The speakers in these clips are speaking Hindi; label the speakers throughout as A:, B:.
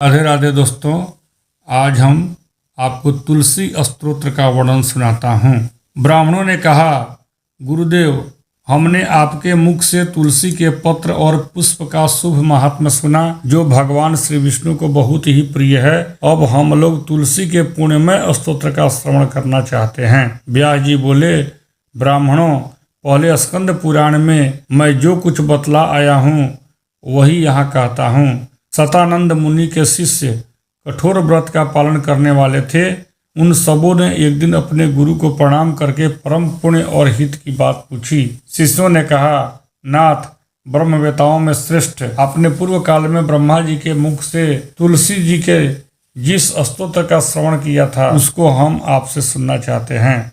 A: राधे राधे दोस्तों। आज हम आपको तुलसी स्तोत्र का वर्णन सुनाता हूँ। ब्राह्मणों ने कहा, गुरुदेव, हमने आपके मुख से तुलसी के पत्र और पुष्प का शुभ महात्म्य सुना, जो भगवान श्री विष्णु को बहुत ही प्रिय है। अब हम लोग तुलसी के पुण्यमय स्तोत्र का श्रवण करना चाहते हैं। व्यास जी बोले, ब्राह्मणों, पहले स्कंद पुराण में मैं जो कुछ बतला आया हूँ वही यहाँ कहता हूँ। सतानंद मुनि के शिष्य कठोर व्रत का पालन करने वाले थे। उन सबों ने एक दिन अपने गुरु को प्रणाम करके परम पुण्य और हित की बात पूछी। शिष्यों ने कहा, नाथ, ब्रह्मवेताओं में श्रेष्ठ आपने पूर्व काल में ब्रह्मा जी के मुख से तुलसी जी के जिस स्तोत्र का श्रवण किया था उसको हम आपसे सुनना चाहते हैं।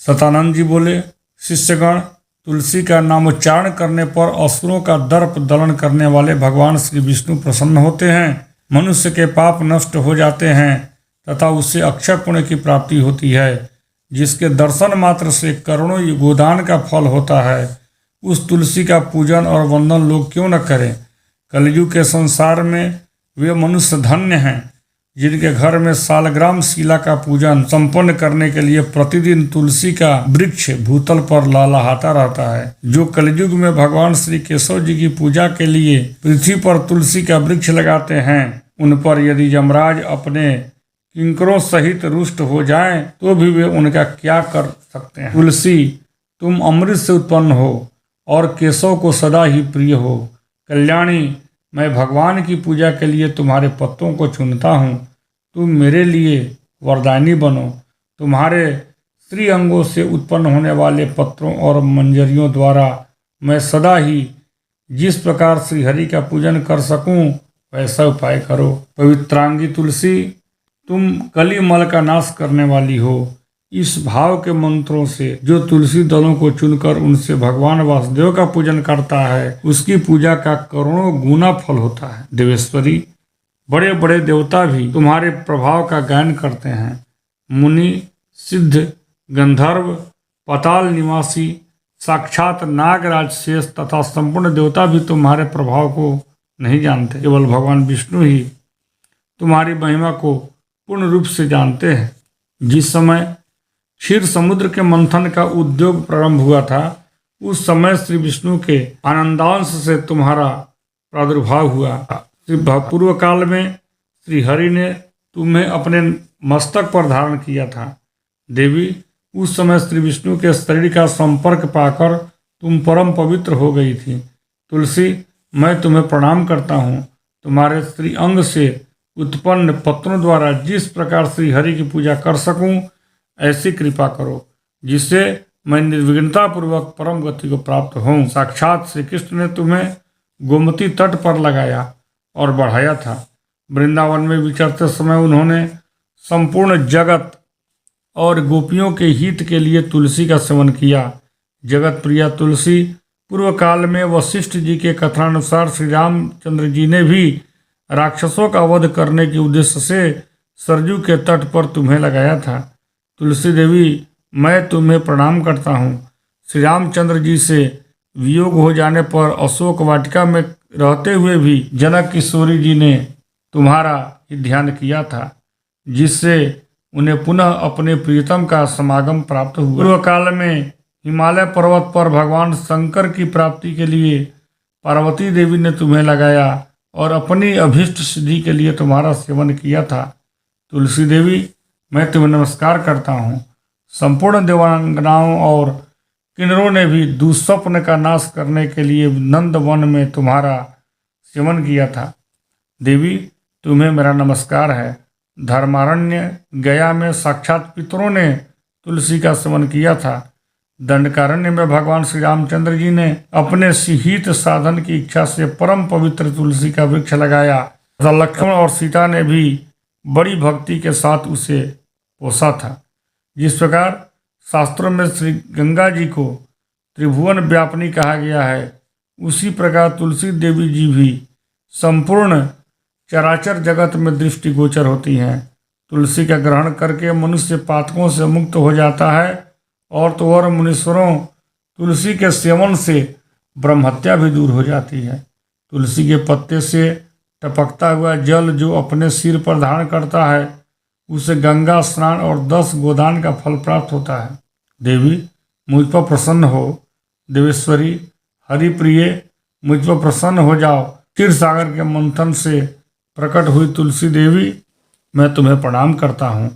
A: सतानंद जी बोले, शिष्यगण, तुलसी का नामोच्चारण करने पर असुरों का दर्प दलन करने वाले भगवान श्री विष्णु प्रसन्न होते हैं। मनुष्य के पाप नष्ट हो जाते हैं तथा उससे अक्षय पुण्य की प्राप्ति होती है। जिसके दर्शन मात्र से करोड़ों गोदान का फल होता है, उस तुलसी का पूजन और वंदन लोग क्यों न करें। कलयुग के संसार में वे मनुष्य धन्य हैं जिनके घर में सालग्राम शिला का पूजन संपन्न करने के लिए प्रतिदिन तुलसी का वृक्ष भूतल पर लहलहाता रहता है। जो कलयुग में भगवान श्री केशव जी की पूजा के लिए पृथ्वी पर तुलसी का वृक्ष लगाते हैं, उन पर यदि यमराज अपने किंकरों सहित रुष्ट हो जाएं तो भी वे उनका क्या कर सकते हैं। तुलसी, तुम अमृत से उत्पन्न हो और केशव को सदा ही प्रिय हो। कल्याणी, मैं भगवान की पूजा के लिए तुम्हारे पत्तों को चुनता हूँ। तुम मेरे लिए वरदानी बनो। तुम्हारे श्री अंगों से उत्पन्न होने वाले पत्रों और मंजरियों द्वारा मैं सदा ही जिस प्रकार श्रीहरि का पूजन कर सकूं वैसा उपाय करो। पवित्रांगी तुलसी, तुम कली मल का नाश करने वाली हो। इस भाव के मंत्रों से जो तुलसी दलों को चुनकर उनसे भगवान वासुदेव का पूजन करता है, उसकी पूजा का करोड़ों गुना फल होता है। देवेश्वरी, बड़े बड़े देवता भी तुम्हारे प्रभाव का गायन करते हैं। मुनि, सिद्ध, गंधर्व, पाताल निवासी, साक्षात नागराज, शेष तथा संपूर्ण देवता भी तुम्हारे प्रभाव को नहीं जानते। केवल भगवान विष्णु ही तुम्हारी महिमा को पूर्ण रूप से जानते हैं। जिस समय क्षीर समुद्र के मंथन का उद्योग प्रारंभ हुआ था, उस समय श्री विष्णु के आनंदांश से तुम्हारा प्रादुर्भाव हुआ। पूर्व काल में श्री हरि ने तुम्हें अपने मस्तक पर धारण किया था। देवी, उस समय श्री विष्णु के शरीर का संपर्क पाकर तुम परम पवित्र हो गई थी। तुलसी, मैं तुम्हें प्रणाम करता हूँ। तुम्हारे श्री अंग से उत्पन्न पत्रों द्वारा जिस प्रकार श्री हरि की पूजा कर सकूं, ऐसी कृपा करो जिससे मैं निर्विघ्नता पूर्वक परम गति को प्राप्त हूँ। साक्षात श्री कृष्ण ने तुम्हें गोमती तट पर लगाया और बढ़ाया था। वृंदावन में विचरते समय उन्होंने संपूर्ण जगत और गोपियों के हित के लिए तुलसी का सेवन किया। जगत प्रिया तुलसी, पूर्व काल में वशिष्ठ जी के कथनानुसार श्री रामचंद्र जी ने भी राक्षसों का वध करने के उद्देश्य से सरजू के तट पर तुम्हें लगाया था। तुलसी देवी, मैं तुम्हें प्रणाम करता हूँ। श्री रामचंद्र जी से वियोग हो जाने पर अशोक वाटिका में रहते हुए भी जनक किशोरी जी ने तुम्हारा ही ध्यान किया था, जिससे उन्हें पुनः अपने प्रियतम का समागम प्राप्त हुआ। पूर्व काल में हिमालय पर्वत पर भगवान शंकर की प्राप्ति के लिए पार्वती देवी ने तुम्हें लगाया और अपनी अभीष्ट सिद्धि के लिए तुम्हारा सेवन किया था। तुलसी देवी, मैं तुम्हें नमस्कार करता हूँ। संपूर्ण देवांगनाओं और किन्नरों ने भी दुस्वप्न का नाश करने के लिए नंद वन में तुम्हारा सेवन किया था। देवी, तुम्हें मेरा नमस्कार है। धर्मारण्य गया में साक्षात पितरों ने तुलसी का सेवन किया था। दंडकारण्य में भगवान श्री रामचंद्र जी ने अपने हित साधन की इच्छा से परम पवित्र तुलसी का वृक्ष लगाया तथा लक्ष्मण और सीता ने भी बड़ी भक्ति के साथ उसे पोसा था। जिस प्रकार शास्त्रों में श्री गंगा जी को त्रिभुवन व्यापिनी कहा गया है, उसी प्रकार तुलसी देवी जी भी संपूर्ण चराचर जगत में दृष्टिगोचर होती हैं। तुलसी का ग्रहण करके मनुष्य पातकों से मुक्त हो जाता है और तो और मुनीश्वरों, तुलसी के सेवन से ब्रह्महत्या भी दूर हो जाती है। तुलसी के पत्ते से टपकता हुआ जल जो अपने सिर पर धारण करता है उसे गंगा स्नान और 10 गोदान का फल प्राप्त होता है। देवी मुझ पर प्रसन्न हो। देवेश्वरी हरिप्रिय मुझ पर प्रसन्न हो जाओ। क्षीर सागर के मंथन से प्रकट हुई तुलसी देवी, मैं तुम्हें प्रणाम करता हूँ।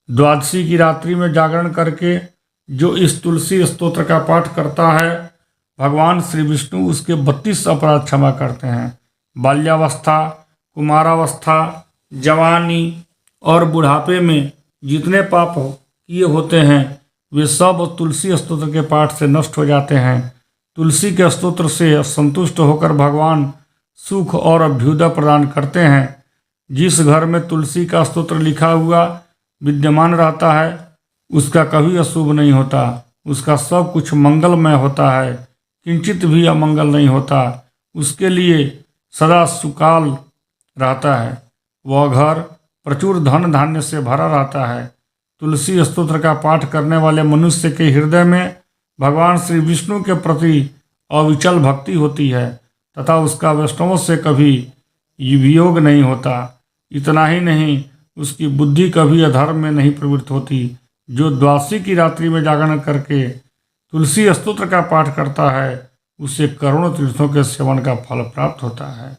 A: द्वादशी की रात्रि में जागरण करके जो इस तुलसी स्तोत्र का पाठ करता है, भगवान श्री विष्णु उसके 32 अपराध क्षमा करते हैं। बाल्यावस्था, कुमारावस्था, जवानी और बुढ़ापे में जितने पाप किए होते हैं वे सब तुलसी स्तोत्र के पाठ से नष्ट हो जाते हैं। तुलसी के स्तोत्र से संतुष्ट होकर भगवान सुख और अभ्युदय प्रदान करते हैं। जिस घर में तुलसी का स्तोत्र लिखा हुआ विद्यमान रहता है उसका कभी अशुभ नहीं होता, उसका सब कुछ मंगलमय होता है, किंचित भी अमंगल नहीं होता, उसके लिए सदा सुकाल रहता है। वह घर प्रचुर धन धान्य से भरा रहता है। तुलसी स्तोत्र का पाठ करने वाले मनुष्य के हृदय में भगवान श्री विष्णु के प्रति अविचल भक्ति होती है तथा उसका वैष्णवों से कभी वियोग नहीं होता। इतना ही नहीं, उसकी बुद्धि कभी अधर्म में नहीं प्रवृत्त होती। जो द्वादशी की रात्रि में जागरण करके तुलसी स्तोत्र का पाठ करता है उसे करोड़ों तीर्थों के सेवन का फल प्राप्त होता है।